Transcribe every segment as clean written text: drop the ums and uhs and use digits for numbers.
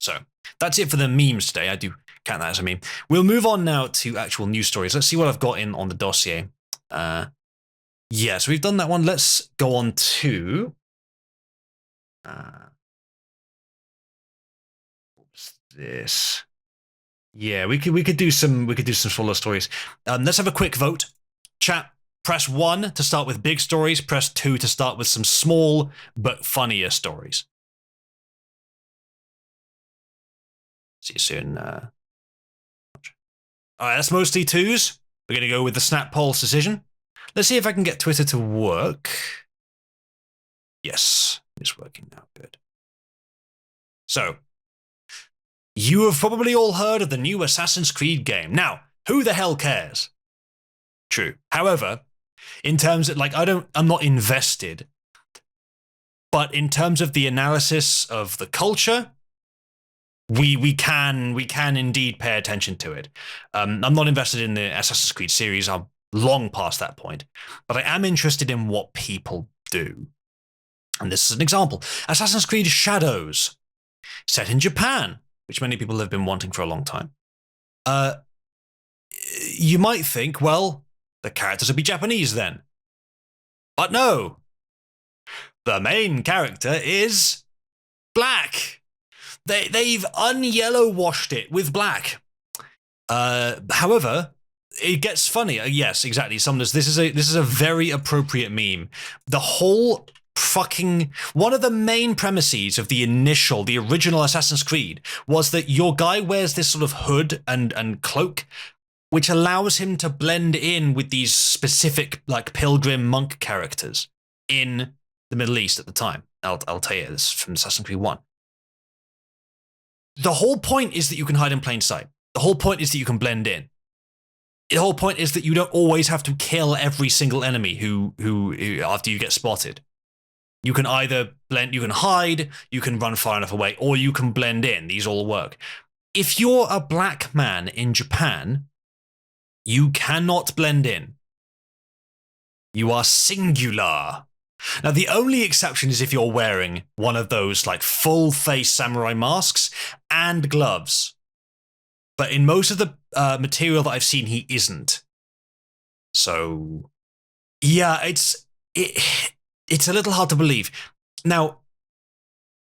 So that's it for the memes today. I do count that as a meme. We'll move on now to actual news stories. Let's see what I've got in on the dossier. Yeah, so we've done that one. Let's go on to what's this? Yeah, we could do some smaller stories. Let's have a quick vote. Chat, press 1 to start with big stories. Press 2 to start with some small but funnier stories. See you soon. All right, that's mostly 2s. We're going to go with the Snap Polls decision. Let's see if I can get Twitter to work. Yes, it's working now. Good. So, you have probably all heard of the new Assassin's Creed game. Now, who the hell cares? True. However, in terms of, like, I'm not invested. But in terms of the analysis of the culture, we can indeed pay attention to it. I'm not invested in the Assassin's Creed series. I'm long past that point. But I am interested in what people do. And this is an example. Assassin's Creed Shadows, set in Japan, which many people have been wanting for a long time. You might think, well, the characters would be Japanese then. But no. The main character is black. They've un-yellow washed it with black. However, it gets funnier. Yes, exactly. This is a very appropriate meme. The whole fucking one of the main premises of the original Assassin's Creed was that your guy wears this sort of hood and cloak, which allows him to blend in with these specific like pilgrim monk characters in the Middle East at the time. I'll tell you this from Assassin's Creed 1. The whole point is that you can hide in plain sight. The whole point is that you can blend in. The whole point is that you don't always have to kill every single enemy who after you get spotted. You can either blend, you can hide, you can run far enough away, or you can blend in. These all work. If you're a black man in Japan, you cannot blend in. You are singular. Now, the only exception is if you're wearing one of those like full face samurai masks and gloves. But in most of the material that I've seen, he isn't. So, yeah, it's a little hard to believe. Now,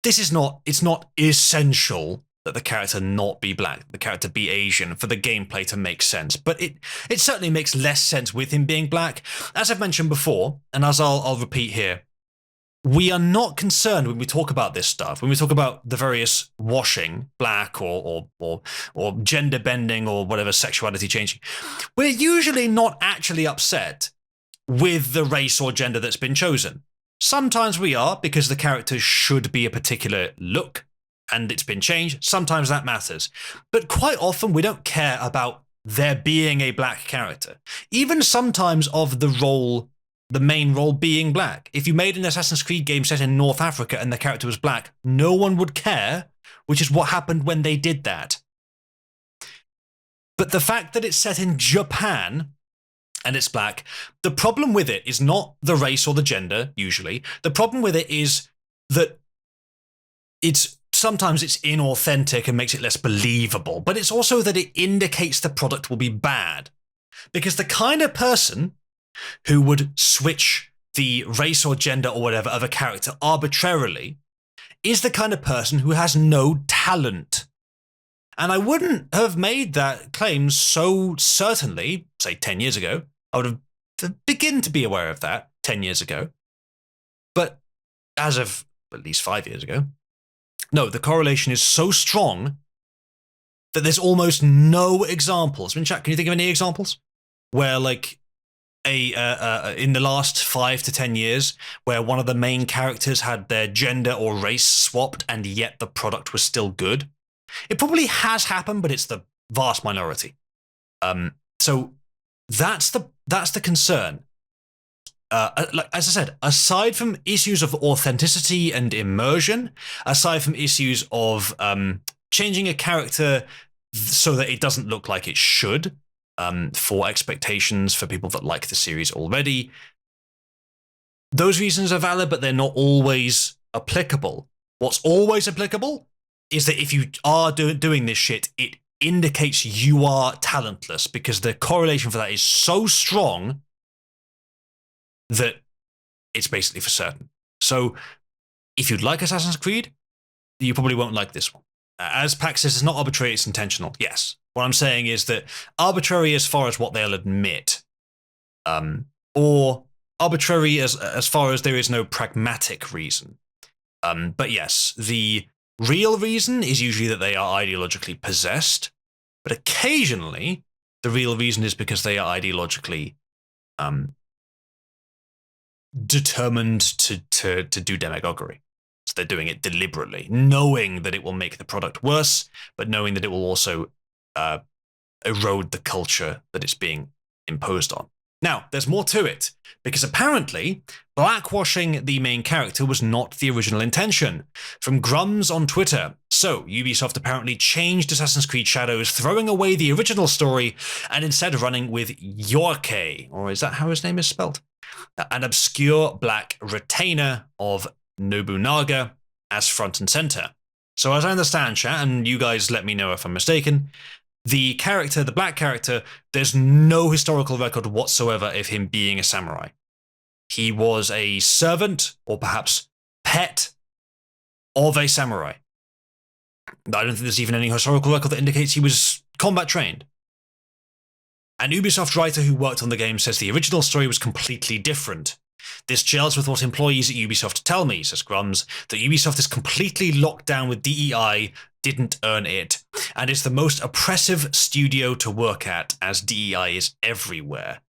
it's not essential that the character not be black, the character be Asian for the gameplay to make sense. But it certainly makes less sense with him being black. As I've mentioned before, and as I'll repeat here, we are not concerned when we talk about this stuff, when we talk about the various washing, black or gender bending or whatever, sexuality changing. We're usually not actually upset with the race or gender that's been chosen. Sometimes we are because the character should be a particular look and it's been changed. Sometimes that matters. But quite often we don't care about there being a black character. Even sometimes of the main role being black. If you made an Assassin's Creed game set in North Africa and the character was black, no one would care, which is what happened when they did that. But the fact that it's set in Japan and it's black, the problem with it is not the race or the gender, usually. The problem with it is that sometimes it's inauthentic and makes it less believable, but it's also that it indicates the product will be bad. Because the kind of person who would switch the race or gender or whatever of a character arbitrarily is the kind of person who has no talent. And I wouldn't have made that claim so certainly, say 10 years ago. I would have begun to be aware of that 10 years ago. But as of at least 5 years ago, no, the correlation is so strong that there's almost no examples. In chat, can you think of any examples where like in the last 5 to 10 years where one of the main characters had their gender or race swapped and yet the product was still good? It probably has happened, but it's the vast minority. So that's the concern. Like, as I said, aside from issues of authenticity and immersion, aside from issues of changing a character so that it doesn't look like it should, for expectations for people that like the series already, those reasons are valid, but they're not always applicable. What's always applicable is that if you are doing this shit, it indicates you are talentless, because the correlation for that is so strong that it's basically for certain. So if you'd like Assassin's Creed, you probably won't like this one. As Pax says, it's not arbitrary, it's intentional. Yes. What I'm saying is that arbitrary as far as what they'll admit, or arbitrary as far as there is no pragmatic reason. But yes, the real reason is usually that they are ideologically possessed, but occasionally the real reason is because they are ideologically determined to do demagoguery. So they're doing it deliberately, knowing that it will make the product worse, but knowing that it will also erode the culture that it's being imposed on. Now, there's more to it, because apparently, blackwashing the main character was not the original intention. From Grums on Twitter, so Ubisoft apparently changed Assassin's Creed Shadows, throwing away the original story, and instead running with Yasuke, or is that how his name is spelled? An obscure black retainer of Nobunaga as front and center. So as I understand, chat, and you guys let me know if I'm mistaken, the character, the black character, there's no historical record whatsoever of him being a samurai. He was a servant, or perhaps pet, of a samurai. I don't think there's even any historical record that indicates he was combat trained. An Ubisoft writer who worked on the game says the original story was completely different. This gels with what employees at Ubisoft tell me, says Grums, that Ubisoft is completely locked down with DEI, didn't earn it, and is the most oppressive studio to work at, as DEI is everywhere.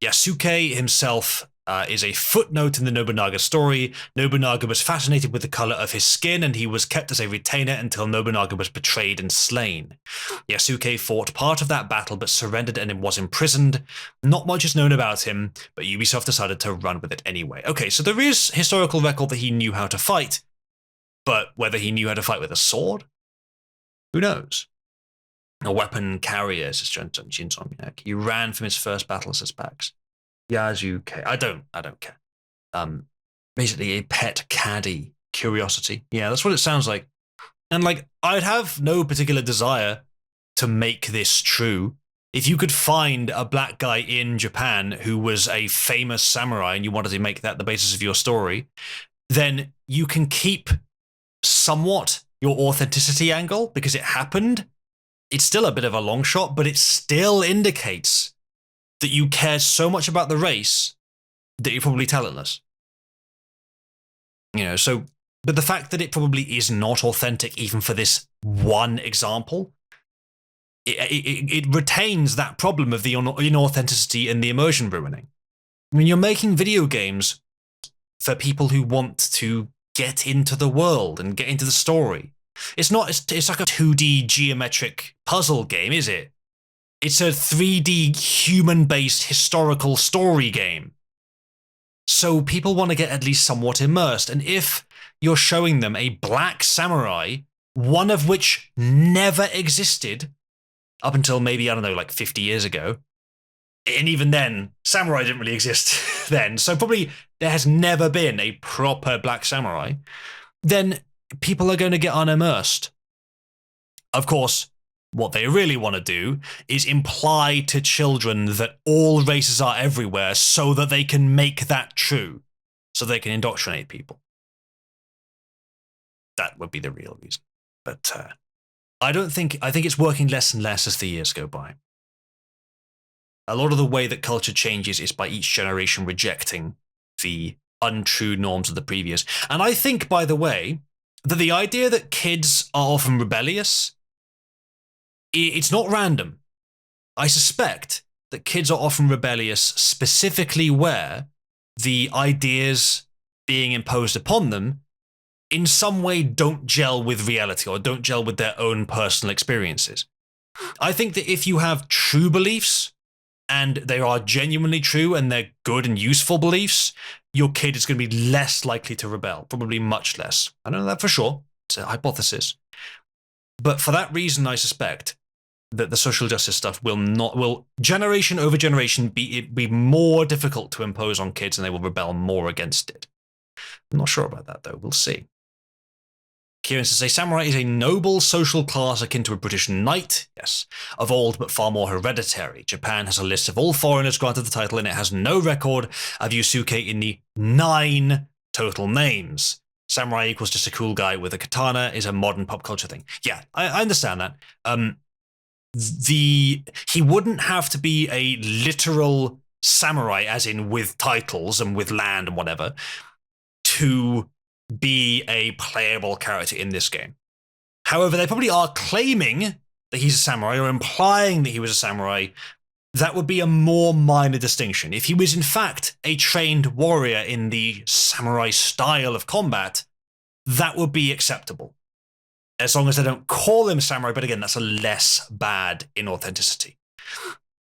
Yasuke himself is a footnote in the Nobunaga story. Nobunaga was fascinated with the color of his skin, and he was kept as a retainer until Nobunaga was betrayed and slain. Yasuke fought part of that battle but surrendered and was imprisoned. Not much is known about him, but Ubisoft decided to run with it anyway. Okay, so there is historical record that he knew how to fight, but whether he knew how to fight with a sword? Who knows? A weapon carrier, says Shinson. He ran from his first battle, says Pax. Yasuke. I don't care. Basically a pet caddy. Curiosity. Yeah, that's what it sounds like. And like, I'd have no particular desire to make this true. If you could find a black guy in Japan who was a famous samurai and you wanted to make that the basis of your story, then you can keep somewhat your authenticity angle because it happened. It's still a bit of a long shot, but it still indicates that you care so much about the race that you're probably talentless. You know, so, but the fact that it probably is not authentic even for this one example, it retains that problem of the inauthenticity and the immersion ruining. I mean, you're making video games for people who want to get into the world and get into the story. It's not, it's like a 2D geometric puzzle game, is it? It's a 3D human-based historical story game. So people want to get at least somewhat immersed. And if you're showing them a black samurai, one of which never existed up until maybe, I don't know, like 50 years ago, and even then, samurai didn't really exist then, so probably there has never been a proper black samurai, then people are going to get unimmersed. Of course, what they really want to do is imply to children that all races are everywhere so that they can make that true, so they can indoctrinate people. That would be the real reason. But I think it's working less and less as the years go by. A lot of the way that culture changes is by each generation rejecting the untrue norms of the previous. And I think, by the way, that the idea that kids are often rebellious, it's not random. I suspect that kids are often rebellious specifically where the ideas being imposed upon them in some way don't gel with reality or don't gel with their own personal experiences. I think that if you have true beliefs and they are genuinely true and they're good and useful beliefs, your kid is going to be less likely to rebel, probably much less. I don't know that for sure. It's a hypothesis. But for that reason, I suspect that the social justice stuff will generation over generation be more difficult to impose on kids and they will rebel more against it. I'm not sure about that though. We'll see. Kieran says, a samurai is a noble social class akin to a British knight, yes, of old but far more hereditary. Japan has a list of all foreigners granted the title, and it has no record of Yasuke in the 9 total names. Samurai equals just a cool guy with a katana is a modern pop culture thing. Yeah, I understand that. He wouldn't have to be a literal samurai, as in with titles and with land and whatever, to be a playable character in this game. However, they probably are claiming that he's a samurai or implying that he was a samurai. That would be a more minor distinction. If he was in fact a trained warrior in the samurai style of combat, that would be acceptable. As long as they don't call him samurai, but again, that's a less bad inauthenticity.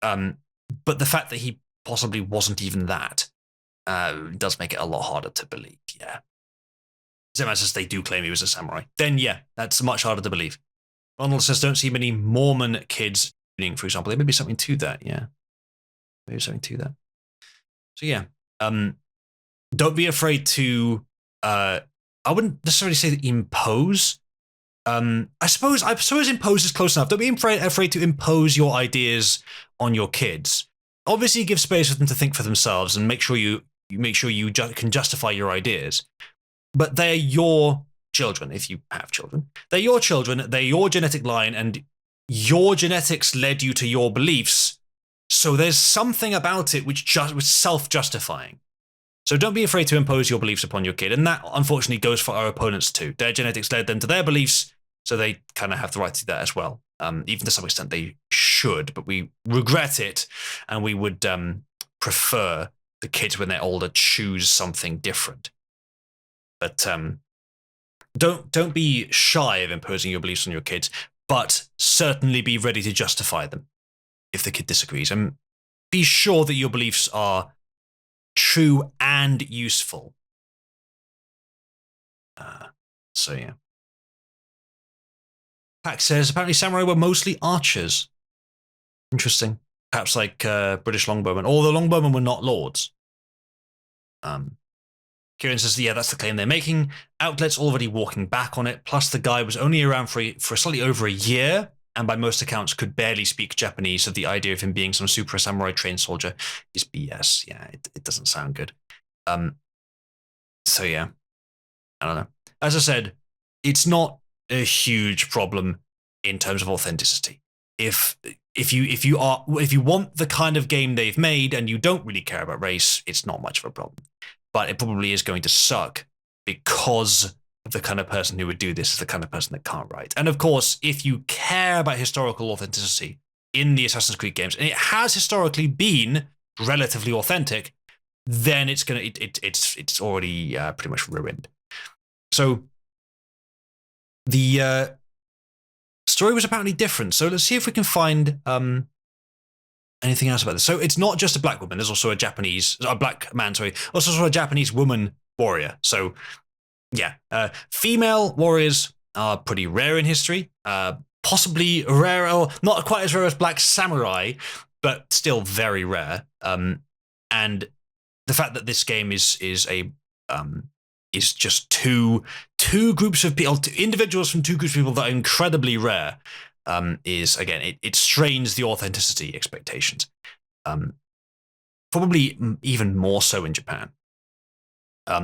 But the fact that he possibly wasn't even that does make it a lot harder to believe, yeah. Zeman says they do claim he was a samurai. Then, yeah, that's much harder to believe. Ronald says, don't see many Mormon kids, for example. There may be something to that, yeah. Maybe something to that. So, yeah. Don't be afraid to, I wouldn't necessarily say that impose. I suppose impose is close enough. Don't be afraid to impose your ideas on your kids. Obviously, give space for them to think for themselves and make sure you can justify your ideas. But they're your children, if you have children. They're your children, they're your genetic line, and your genetics led you to your beliefs. So there's something about it which was self-justifying. So don't be afraid to impose your beliefs upon your kid. And that, unfortunately, goes for our opponents too. Their genetics led them to their beliefs, so they kind of have the right to do that as well. Even to some extent they should, but we regret it, and we would prefer the kids when they're older choose something different. But don't be shy of imposing your beliefs on your kids, but certainly be ready to justify them if the kid disagrees. And be sure that your beliefs are true and useful. So, yeah. Pack says, apparently samurai were mostly archers. Interesting. Perhaps like British longbowmen. Or the longbowmen were not lords. Kieran says, yeah, that's the claim they're making. Outlets already walking back on it. Plus, the guy was only around for slightly over a year, and by most accounts could barely speak Japanese, so the idea of him being some super samurai trained soldier is BS. Yeah, it doesn't sound good. So, yeah. I don't know. As I said, it's not a huge problem in terms of authenticity. If you want the kind of game they've made and you don't really care about race, it's not much of a problem. But it probably is going to suck because of the kind of person who would do this is the kind of person that can't write. And of course, if you care about historical authenticity in the Assassin's Creed games, and it has historically been relatively authentic, then it's already pretty much ruined. So the story was apparently different. So let's see if we can find anything else about this. So it's not just a black woman. There's also a black man, sorry. Also a Japanese woman warrior. So yeah, female warriors are pretty rare in history. Possibly rare, or not quite as rare as black samurai, but still very rare. And the fact that this game is just two groups of people, individuals from two groups of people that are incredibly rare, is, again, it strains the authenticity expectations. Probably even more so in Japan.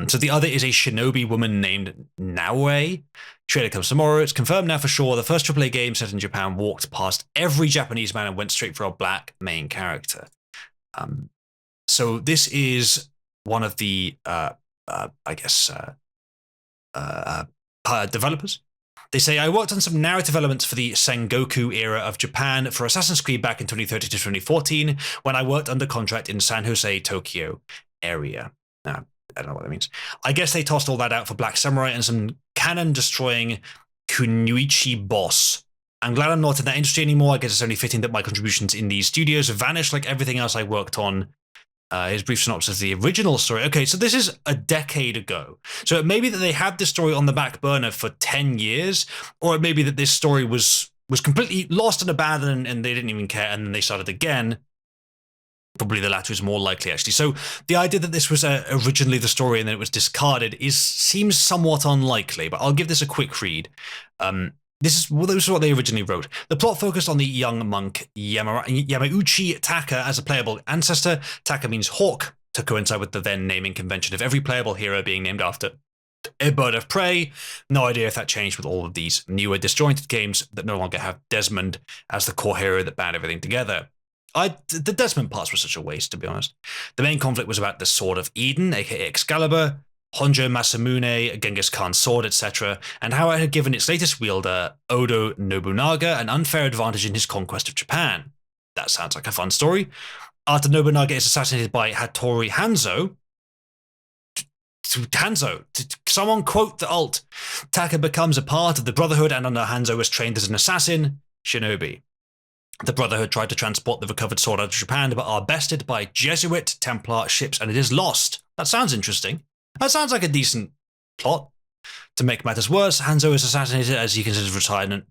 So the other is a shinobi woman named Naoe. Trailer comes tomorrow. It's confirmed now for sure. The first AAA game set in Japan walked past every Japanese man and went straight for a black main character. So this is one of the, developers. They say, I worked on some narrative elements for the Sengoku era of Japan for Assassin's Creed back in 2013 to 2014 when I worked under contract in San Jose, Tokyo area. Now, I don't know what that means. I guess they tossed all that out for Black Samurai and some cannon-destroying Kunoichi boss. I'm glad I'm not in that industry anymore. I guess it's only fitting that my contributions in these studios vanished like everything else I worked on. His brief synopsis of the original story. Okay, so this is a decade ago. So it may be that they had this story on the back burner for 10 years, or it may be that this story was completely lost and abandoned and they didn't even care, and then they started again. Probably the latter is more likely, actually. So the idea that this was originally the story and then it was discarded seems somewhat unlikely, but I'll give this a quick read. This is what they originally wrote. The plot focused on the young monk Yamauchi Taka as a playable ancestor. Taka means hawk, to coincide with the then naming convention of every playable hero being named after a bird of prey. No idea if that changed with all of these newer disjointed games that no longer have Desmond as the core hero that band everything together. The Desmond parts were such a waste, to be honest. The main conflict was about the Sword of Eden, aka Excalibur, Honjo Masamune, Genghis Khan's sword, etc., and how it had given its latest wielder, Oda Nobunaga, an unfair advantage in his conquest of Japan. That sounds like a fun story. After Nobunaga is assassinated by Hattori Hanzo, someone quote the alt, Taka becomes a part of the Brotherhood and under Hanzo was trained as an assassin, shinobi. The Brotherhood tried to transport the recovered sword out of Japan, but are bested by Jesuit Templar ships, and it is lost. That sounds interesting. That sounds like a decent plot. To make matters worse, Hanzo is assassinated as he considers retirement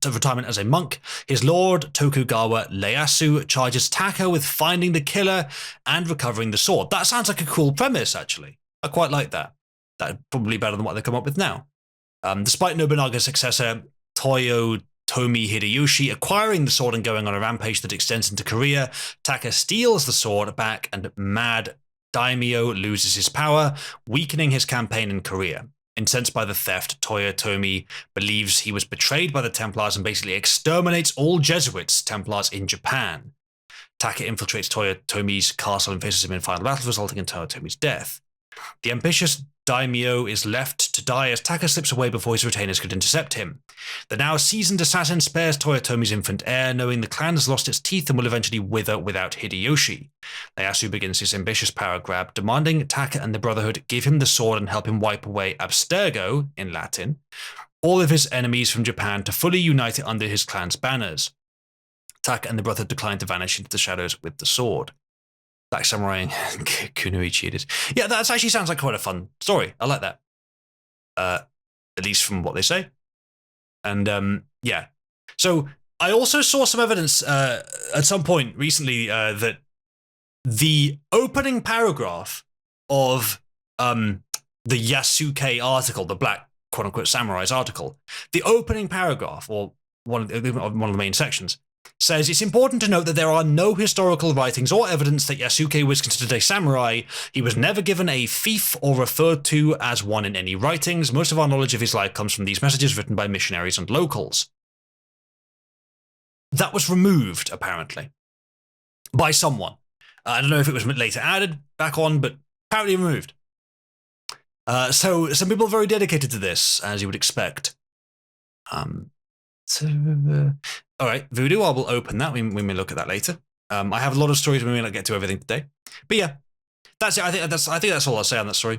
as a monk. His lord, Tokugawa Ieyasu, charges Taka with finding the killer and recovering the sword. That sounds like a cool premise, actually. I quite like that. That's probably better than what they come up with now. Despite Nobunaga's successor, Toyotomi Hideyoshi acquiring the sword and going on a rampage that extends into Korea, Taka steals the sword back and Mad Daimyo loses his power, weakening his campaign in Korea. Incensed by the theft, Toyotomi believes he was betrayed by the Templars and basically exterminates all Jesuits Templars in Japan. Taka infiltrates Toyotomi's castle and faces him in final battle, resulting in Toyotomi's death. The ambitious Daimyo is left to die as Taka slips away before his retainers could intercept him. The now seasoned assassin spares Toyotomi's infant heir, knowing the clan has lost its teeth and will eventually wither without Hideyoshi. Ieyasu begins his ambitious power grab, demanding Taka and the Brotherhood give him the sword and help him wipe away Abstergo, in Latin, all of his enemies from Japan to fully unite it under his clan's banners. Taka and the Brotherhood decline to vanish into the shadows with the sword. Black Samurai and Kunoichi it is. Yeah, that actually sounds like quite a fun story. I like that. At least from what they say. And yeah. So I also saw some evidence at some point recently that the opening paragraph of the Yasuke article, the Black quote-unquote Samurai's article, the opening paragraph, or one of the main sections, says it's important to note that there are no historical writings or evidence that Yasuke was considered a samurai. He was never given a fief or referred to as one in any writings. Most of our knowledge of his life comes from these messages written by missionaries and locals. That was removed, apparently, by someone. I don't know if it was later added back on, but apparently removed. So some people are very dedicated to this, as you would expect. All right, Voodoo, I will open that. We may look at that later. I have a lot of stories, we may not get to everything today. But yeah, that's it. I think that's all I'll say on that story.